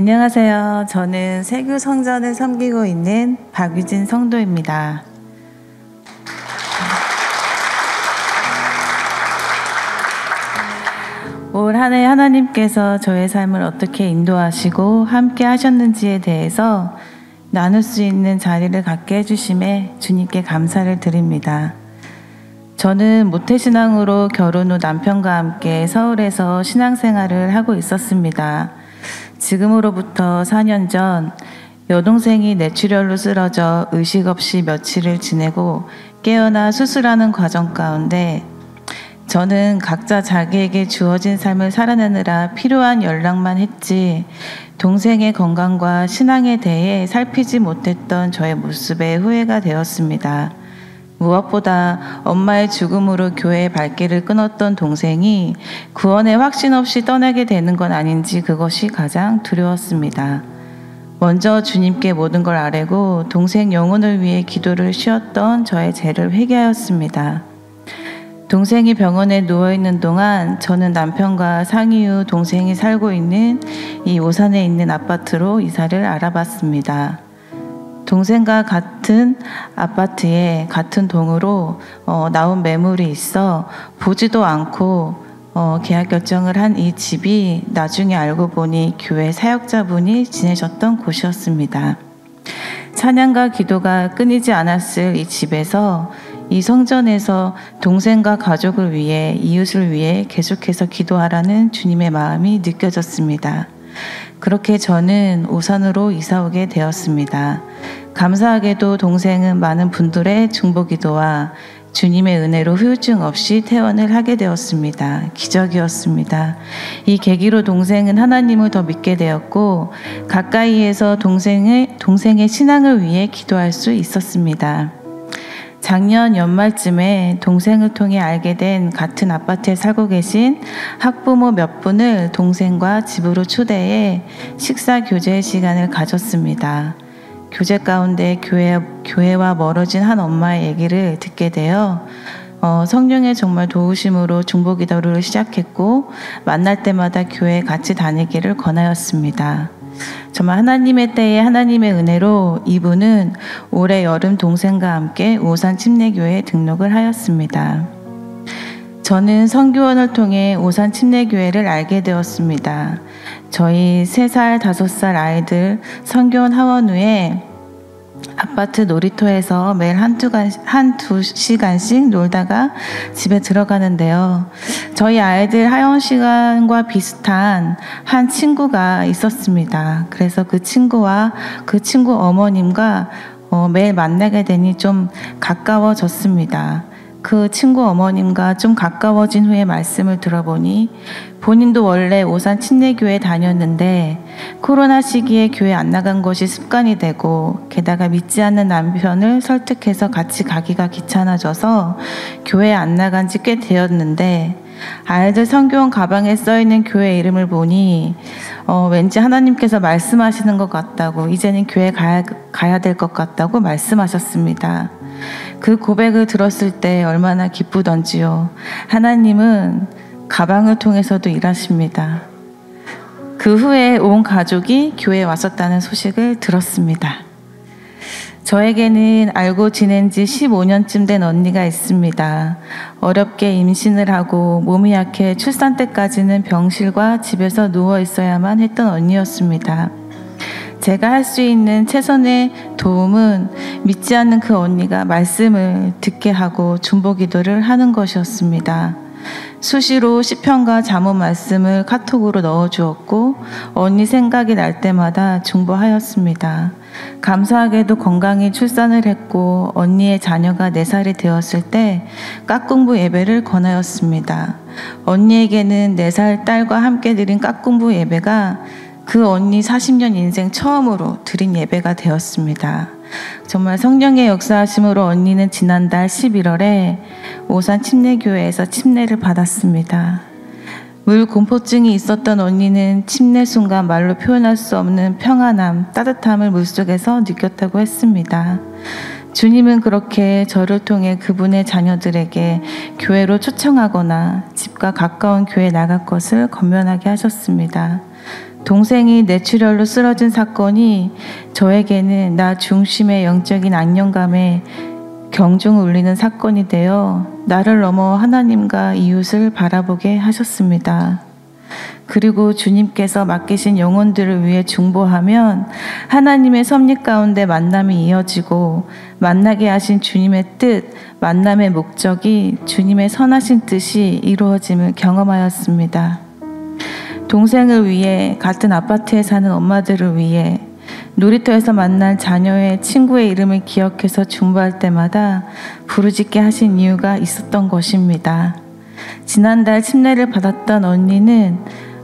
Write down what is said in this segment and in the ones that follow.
안녕하세요. 저는 세교 성전을 섬기고 있는 박유진 성도입니다. 올 한 해 하나님께서 저의 삶을 어떻게 인도하시고 함께 하셨는지에 대해서 나눌 수 있는 자리를 갖게 해주심에 주님께 감사를 드립니다. 저는 모태신앙으로 결혼 후 남편과 함께 서울에서 신앙생활을 하고 있었습니다. 지금으로부터 4년 전 여동생이 뇌출혈로 쓰러져 의식 없이 며칠을 지내고 깨어나 수술하는 과정 가운데 저는 각자 자기에게 주어진 삶을 살아내느라 필요한 연락만 했지 동생의 건강과 신앙에 대해 살피지 못했던 저의 모습에 후회가 되었습니다. 무엇보다 엄마의 죽음으로 교회의 발길을 끊었던 동생이 구원의 확신 없이 떠나게 되는 건 아닌지 그것이 가장 두려웠습니다. 먼저 주님께 모든 걸 아뢰고 동생 영혼을 위해 기도를 쉬었던 저의 죄를 회개하였습니다. 동생이 병원에 누워있는 동안 저는 남편과 상의 후 동생이 살고 있는 이 오산에 있는 아파트로 이사를 알아봤습니다. 동생과 같은 아파트에 같은 동으로 나온 매물이 있어 보지도 않고 계약 결정을 한 이 집이 나중에 알고 보니 교회 사역자분이 지내셨던 곳이었습니다. 찬양과 기도가 끊이지 않았을 이 집에서 이 성전에서 동생과 가족을 위해 이웃을 위해 계속해서 기도하라는 주님의 마음이 느껴졌습니다. 그렇게 저는 오산으로 이사 오게 되었습니다. 감사하게도 동생은 많은 분들의 중보기도와 주님의 은혜로 후유증 없이 퇴원을 하게 되었습니다. 기적이었습니다. 이 계기로 동생은 하나님을 더 믿게 되었고 가까이에서 동생의 신앙을 위해 기도할 수 있었습니다. 작년 연말쯤에 동생을 통해 알게 된 같은 아파트에 살고 계신 학부모 몇 분을 동생과 집으로 초대해 식사 교제 시간을 가졌습니다. 교제 가운데 교회와 멀어진 한 엄마의 얘기를 듣게 되어 성령의 정말 도우심으로 중보기도를 시작했고 만날 때마다 교회에 같이 다니기를 권하였습니다. 정말 하나님의 때에 하나님의 은혜로 이분은 올해 여름 동생과 함께 오산 침례교회에 등록을 하였습니다. 저는 선교원을 통해 오산 침례교회를 알게 되었습니다. 저희 3살, 5살 아이들 선교원 하원 후에 아파트 놀이터에서 매일 한두 시간씩 놀다가 집에 들어가는데요. 저희 아이들 하원 시간과 비슷한 한 친구가 있었습니다. 그래서 그 친구와 그 친구 어머님과 매일 만나게 되니 좀 가까워졌습니다. 그 친구 어머님과 좀 가까워진 후에 말씀을 들어보니 본인도 원래 오산 침례교회 다녔는데 코로나 시기에 교회 안 나간 것이 습관이 되고 게다가 믿지 않는 남편을 설득해서 같이 가기가 귀찮아져서 교회 안 나간 지 꽤 되었는데 아이들 선교원 가방에 써있는 교회 이름을 보니 왠지 하나님께서 말씀하시는 것 같다고 이제는 교회 가야 될 것 같다고 말씀하셨습니다. 그 고백을 들었을 때 얼마나 기쁘던지요. 하나님은 가방을 통해서도 일하십니다. 그 후에 온 가족이 교회에 왔었다는 소식을 들었습니다. 저에게는 알고 지낸 지 15년쯤 된 언니가 있습니다. 어렵게 임신을 하고 몸이 약해 출산 때까지는 병실과 집에서 누워 있어야만 했던 언니였습니다. 제가 할 수 있는 최선의 도움은 믿지 않는 그 언니가 말씀을 듣게 하고 중보기도를 하는 것이었습니다. 수시로 시편과 잠언 말씀을 카톡으로 넣어주었고 언니 생각이 날 때마다 중보하였습니다. 감사하게도 건강히 출산을 했고 언니의 자녀가 4살이 되었을 때 깍공부 예배를 권하였습니다. 언니에게는 4살 딸과 함께 드린 깍공부 예배가 그 언니 40년 인생 처음으로 드린 예배가 되었습니다. 정말 성령의 역사하심으로 언니는 지난달 11월에 오산 침례교회에서 침례를 받았습니다. 물 공포증이 있었던 언니는 침례 순간 말로 표현할 수 없는 평안함, 따뜻함을 물속에서 느꼈다고 했습니다. 주님은 그렇게 저를 통해 그분의 자녀들에게 교회로 초청하거나 집과 가까운 교회에 나갈 것을 권면하게 하셨습니다. 동생이 뇌출혈로 쓰러진 사건이 저에게는 나 중심의 영적인 안정감에 경중을 울리는 사건이 되어 나를 넘어 하나님과 이웃을 바라보게 하셨습니다. 그리고 주님께서 맡기신 영혼들을 위해 중보하면 하나님의 섭리 가운데 만남이 이어지고 만나게 하신 주님의 뜻, 만남의 목적이 주님의 선하신 뜻이 이루어짐을 경험하였습니다. 동생을 위해, 같은 아파트에 사는 엄마들을 위해, 놀이터에서 만난 자녀의 친구의 이름을 기억해서 중보할 때마다 부르짖게 하신 이유가 있었던 것입니다. 지난달 침례를 받았던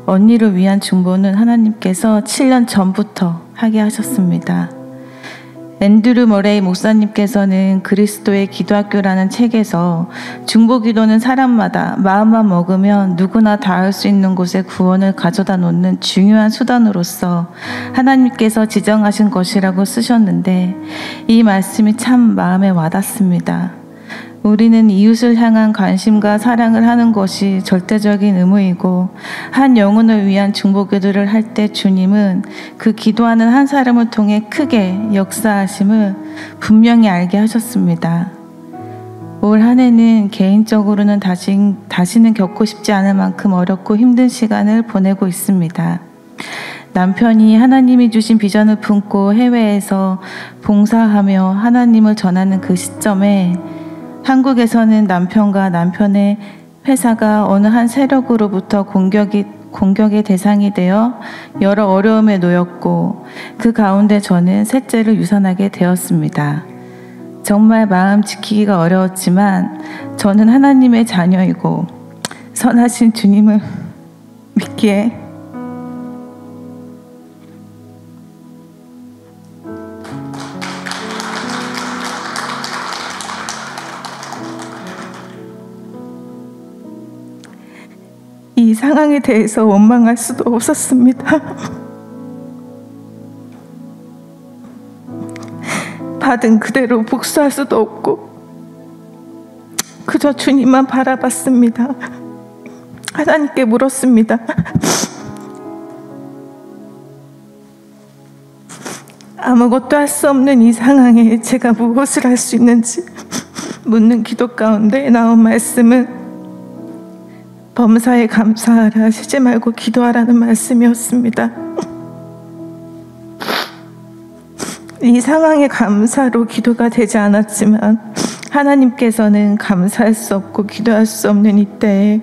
언니를 위한 중보는 하나님께서 7년 전부터 하게 하셨습니다. 앤드류 머레이 목사님께서는 그리스도의 기도학교라는 책에서 중보기도는 사람마다 마음만 먹으면 누구나 닿을 수 있는 곳에 구원을 가져다 놓는 중요한 수단으로서 하나님께서 지정하신 것이라고 쓰셨는데 이 말씀이 참 마음에 와닿습니다. 우리는 이웃을 향한 관심과 사랑을 하는 것이 절대적인 의무이고 한 영혼을 위한 중보기도를 할 때 주님은 그 기도하는 한 사람을 통해 크게 역사하심을 분명히 알게 하셨습니다. 올 한 해는 개인적으로는 다시는 겪고 싶지 않을 만큼 어렵고 힘든 시간을 보내고 있습니다. 남편이 하나님이 주신 비전을 품고 해외에서 봉사하며 하나님을 전하는 그 시점에 한국에서는 남편과 남편의 회사가 어느 한 세력으로부터 공격의 대상이 되어 여러 어려움에 놓였고 그 가운데 저는 셋째를 유산하게 되었습니다. 정말 마음 지키기가 어려웠지만 저는 하나님의 자녀이고 선하신 주님을 믿기에 이 상황에 대해서 원망할 수도 없었습니다. 받은 그대로 복수할 수도 없고 그저 주님만 바라봤습니다. 하나님께 물었습니다. 아무것도 할 수 없는 이 상황에 제가 무엇을 할 수 있는지 묻는 기도 가운데 나온 말씀은 범사에 감사하라, 쉬지 말고 기도하라는 말씀이었습니다. 이 상황의 감사로 기도가 되지 않았지만 하나님께서는 감사할 수 없고 기도할 수 없는 이때에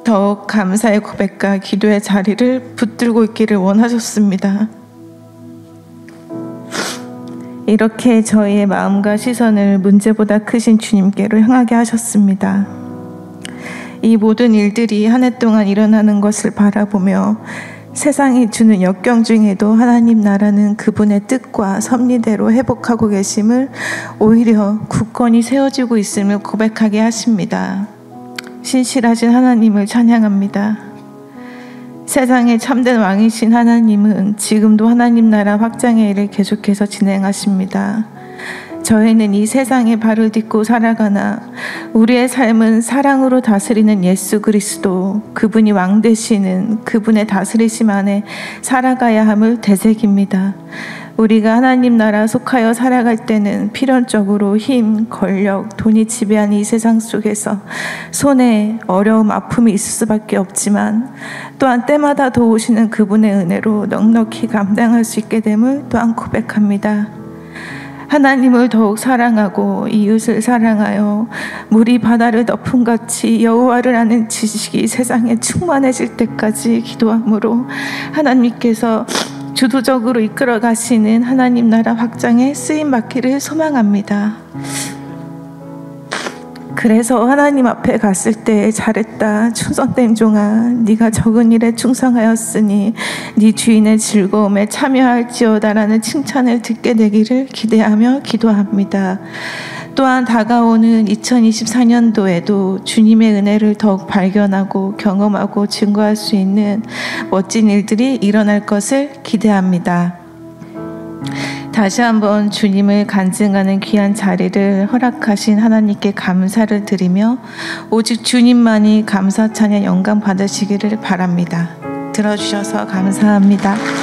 더욱 감사의 고백과 기도의 자리를 붙들고 있기를 원하셨습니다. 이렇게 저희의 마음과 시선을 문제보다 크신 주님께로 향하게 하셨습니다. 이 모든 일들이 한 해 동안 일어나는 것을 바라보며 세상이 주는 역경 중에도 하나님 나라는 그분의 뜻과 섭리대로 회복하고 계심을 오히려 굳건히 세워지고 있음을 고백하게 하십니다. 신실하신 하나님을 찬양합니다. 세상의 참된 왕이신 하나님은 지금도 하나님 나라 확장의 일을 계속해서 진행하십니다. 저희는 이 세상에 발을 딛고 살아가나 우리의 삶은 사랑으로 다스리는 예수 그리스도, 그분이 왕 되시는 그분의 다스리심 안에 살아가야 함을 되새깁니다. 우리가 하나님 나라 속하여 살아갈 때는 필연적으로 힘, 권력, 돈이 지배하는 이 세상 속에서 손해, 어려움, 아픔이 있을 수밖에 없지만 또한 때마다 도우시는 그분의 은혜로 넉넉히 감당할 수 있게 됨을 또한 고백합니다. 하나님을 더욱 사랑하고 이웃을 사랑하여 물이 바다를 덮음같이 여호와를 아는 지식이 세상에 충만해질 때까지 기도함으로 하나님께서 주도적으로 이끌어 가시는 하나님 나라 확장에 쓰임받기를 소망합니다. 그래서 하나님 앞에 갔을 때 잘했다 충성된 종아, 네가 적은 일에 충성하였으니 네 주인의 즐거움에 참여할지어다라는 칭찬을 듣게 되기를 기대하며 기도합니다. 또한 다가오는 2024년도에도 주님의 은혜를 더욱 발견하고 경험하고 증거할 수 있는 멋진 일들이 일어날 것을 기대합니다. 다시 한번 주님을 간증하는 귀한 자리를 허락하신 하나님께 감사를 드리며 오직 주님만이 감사 찬양 영광 받으시기를 바랍니다. 들어주셔서 감사합니다.